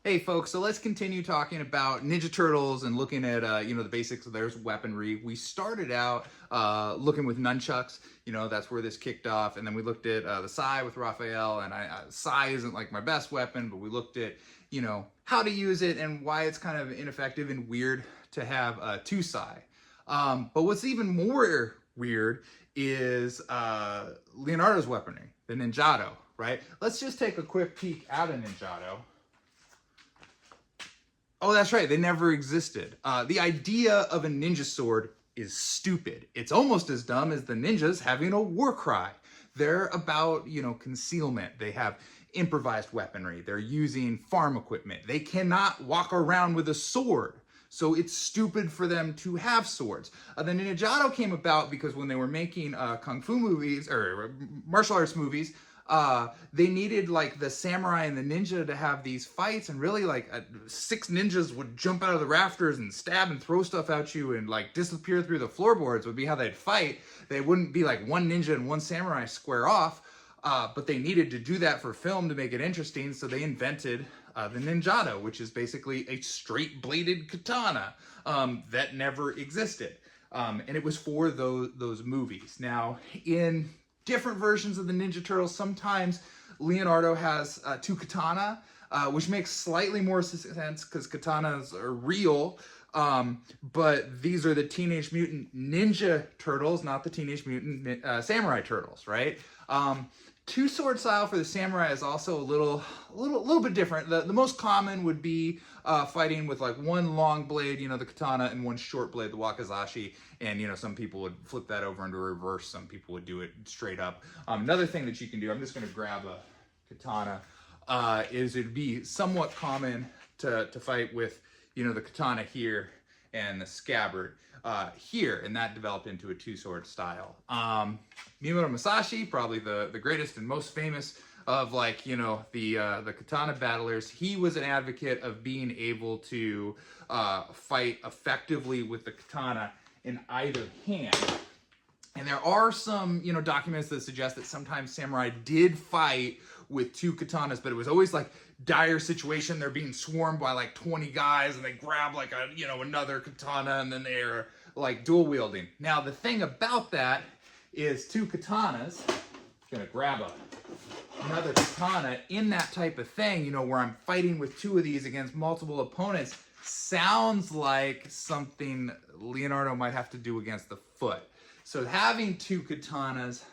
Hey folks, so let's continue talking about Ninja Turtles and looking at the basics of their weaponry. We started out looking with nunchucks, that's where this kicked off, and then we looked at the sai with Raphael, and sai isn't like my best weapon, but we looked at how to use it and why it's kind of ineffective and weird to have two sai. But what's even more weird is Leonardo's weaponry, the Ninjato, right? Let's just take a quick peek at a Ninjato. Oh, that's right. They never existed. The idea of a ninja sword is stupid. It's almost as dumb as the ninjas having a war cry. They're about, concealment. They have improvised weaponry. They're using farm equipment. They cannot walk around with a sword. So it's stupid for them to have swords. The Ninjato came about because when they were making kung fu movies or martial arts movies, they needed like the samurai and the ninja to have these fights, and really like 6 ninjas would jump out of the rafters and stab and throw stuff at you and like disappear through the floorboards would be how they'd fight. They wouldn't be like one ninja and one samurai square off, but they needed to do that for film to make it interesting, so they invented the Ninjato, which is basically a straight bladed katana that never existed. And it was for those movies. Now, in different versions of the Ninja Turtles, sometimes Leonardo has 2 katana, which makes slightly more sense because katanas are real. But these are the Teenage Mutant Ninja Turtles, not the Teenage Mutant Samurai Turtles, right? Two-sword style for the samurai is also a little bit different. The most common would be fighting with like one long blade, the katana, and one short blade, the wakizashi. And some people would flip that over into reverse. Some people would do it straight up. Another thing that you can do, I'm just going to grab a katana, is it'd be somewhat common to fight with the katana here and the scabbard here, and that developed into a two-sword style. Miyamoto Musashi, probably the greatest and most famous of the katana battlers, he was an advocate of being able to fight effectively with the katana in either hand. And there are some, documents that suggest that sometimes samurai did fight with 2 katanas, but it was always like dire situation. They're being swarmed by like 20 guys, and they grab like another katana, and then they're like dual wielding. Now, the thing about that is 2 katanas, gonna grab another katana in that type of thing, where I'm fighting with 2 of these against multiple opponents, sounds like something Leonardo might have to do against the foot. So having 2 katanas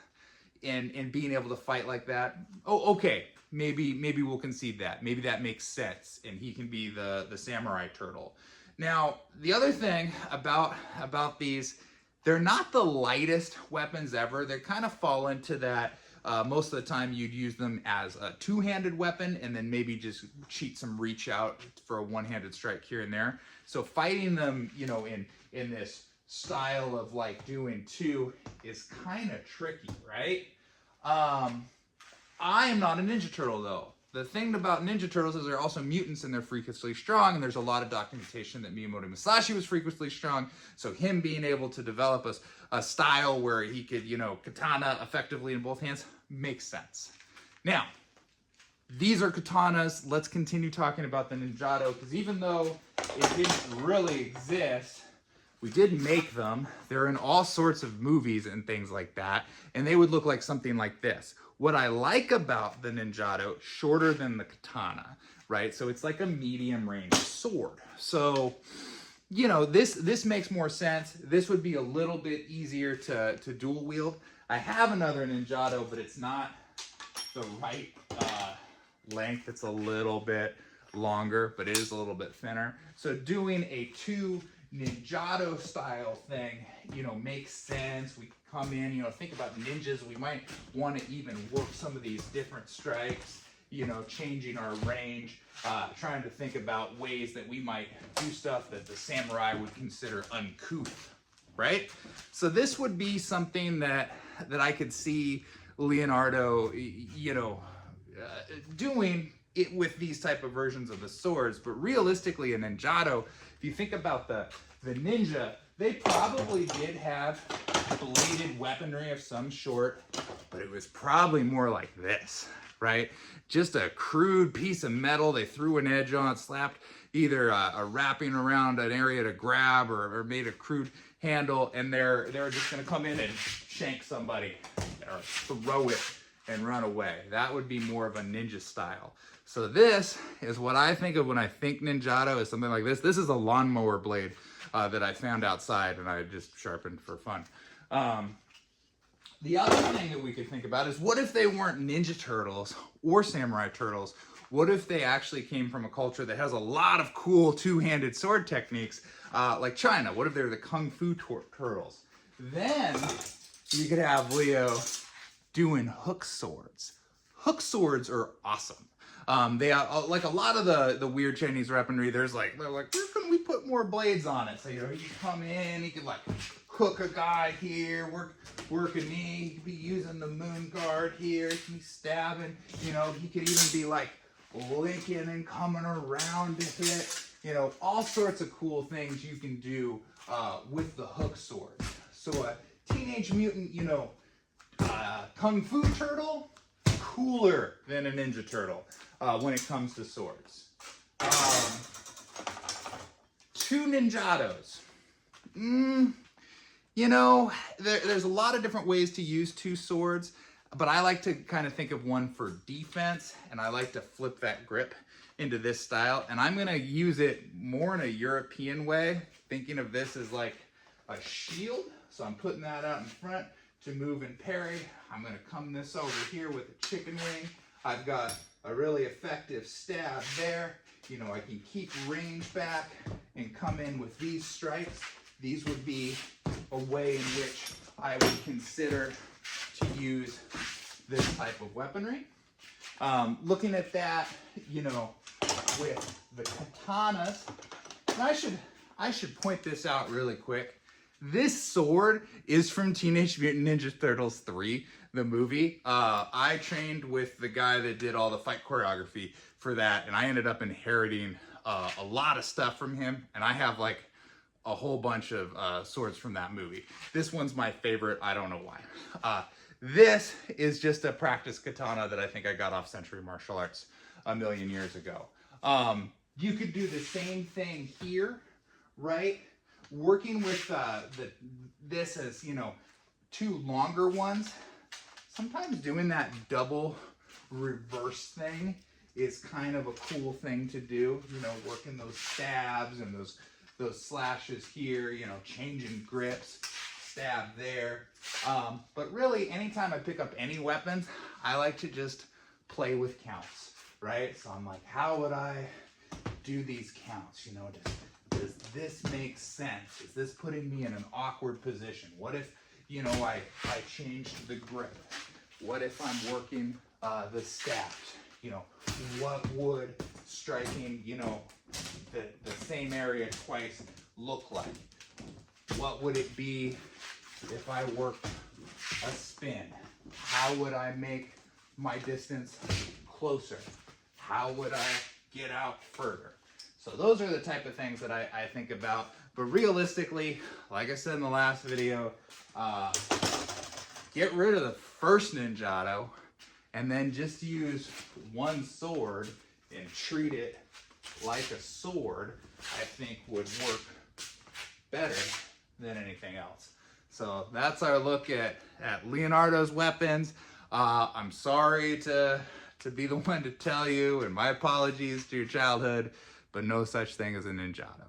and being able to fight like that, okay, maybe we'll concede that. Maybe that makes sense, and he can be the samurai turtle. Now, the other thing about these, they're not the lightest weapons ever. They kind of fall into that. Most of the time you'd use them as a 2-handed weapon, and then maybe just cheat some reach out for a 1-handed strike here and there. So fighting them, in this style of like doing 2 is kind of tricky, right? I am not a Ninja Turtle though. The thing about Ninja Turtles is they're also mutants, and they're freakishly strong, and there's a lot of documentation that Miyamoto Musashi was freakishly strong, so him being able to develop a style where he could, katana effectively in both hands makes sense. Now, these are katanas. Let's continue talking about the Ninjato, because even though it didn't really exist, we did make them. They're in all sorts of movies and things like that, and they would look like something like this. What I like about the Ninjato, shorter than the katana, right? So it's like a medium range sword. So, this makes more sense. This would be a little bit easier to dual wield. I have another Ninjato, but it's not the right length. It's a little bit longer, but it is a little bit thinner. So doing a 2 Ninjato style thing, makes sense. We come in, think about ninjas. We might want to even work some of these different strikes, changing our range, trying to think about ways that we might do stuff that the samurai would consider uncouth, right? So this would be something that I could see Leonardo, doing it with these type of versions of the swords. But realistically, a Ninjato, if you think about the ninja, they probably did have bladed weaponry of some sort, but it was probably more like this. right? Just a crude piece of metal they threw an edge on, slapped either a wrapping around an area to grab, or made a crude handle, and they're just gonna come in and shank somebody or throw it and run away. That would be more of a ninja style. So this is what I think of when I think Ninjato, is something like this. This is a lawnmower blade that I found outside and I just sharpened for fun. The other thing that we could think about is, what if they weren't Ninja Turtles or Samurai Turtles? What if they actually came from a culture that has a lot of cool two-handed sword techniques, like China? What if they're the Kung Fu Turtles? Then you could have Leo doing hook swords. Hook swords are awesome. They are, like a lot of the weird Chinese weaponry, they're like, where can we put more blades on it? So, you know, you come in, you could like hook a guy here, work a knee, you could be using the moon guard here, you can be stabbing, you know, he could even be like linking and coming around to hit, you know, all sorts of cool things you can do with the hook sword. So a Teenage Mutant, you know, Kung Fu Turtle, cooler than a Ninja Turtle when it comes to swords. Two Ninjatos. You know, there's a lot of different ways to use two swords, but I like to kind of think of one for defense, and I like to flip that grip into this style, and I'm gonna use it more in a European way, thinking of this as like a shield. So I'm putting that out in front to move and parry. I'm gonna come this over here with a chicken wing. I've got a really effective stab there. You know, I can keep range back and come in with these strikes. These would be a way in which I would consider to use this type of weaponry. Looking at that, you know, with the katanas, and I should point this out really quick. This sword is from Teenage Mutant Ninja Turtles 3, the movie. I trained with the guy that did all the fight choreography for that, and I ended up inheriting a lot of stuff from him, and I have like a whole bunch of swords from that movie. This one's my favorite, I don't know why. This is just a practice katana that I think I got off Century Martial Arts a million years ago. You could do the same thing here, right? Working with this as, you know, two longer ones. Sometimes doing that double reverse thing is kind of a cool thing to do. You know, working those stabs and those slashes here, you know, changing grips, stab there. But really, anytime I pick up any weapons, I like to just play with counts, right? So I'm like, how would I do these counts? You know, does this make sense? Is this putting me in an awkward position? What if, you know, I changed the grip? What if I'm working the stabs? You know, what would striking, you know, the same area twice look like? What would it be if I worked a spin? How would I make my distance closer? How would I get out further? So those are the type of things that I think about. But realistically, like I said in the last video, get rid of the first Ninjato and then just use one sword and treat it like a sword, I think would work better than anything else. So that's our look at Leonardo's weapons. I'm sorry to be the one to tell you, and my apologies to your childhood, but no such thing as a Ninjato.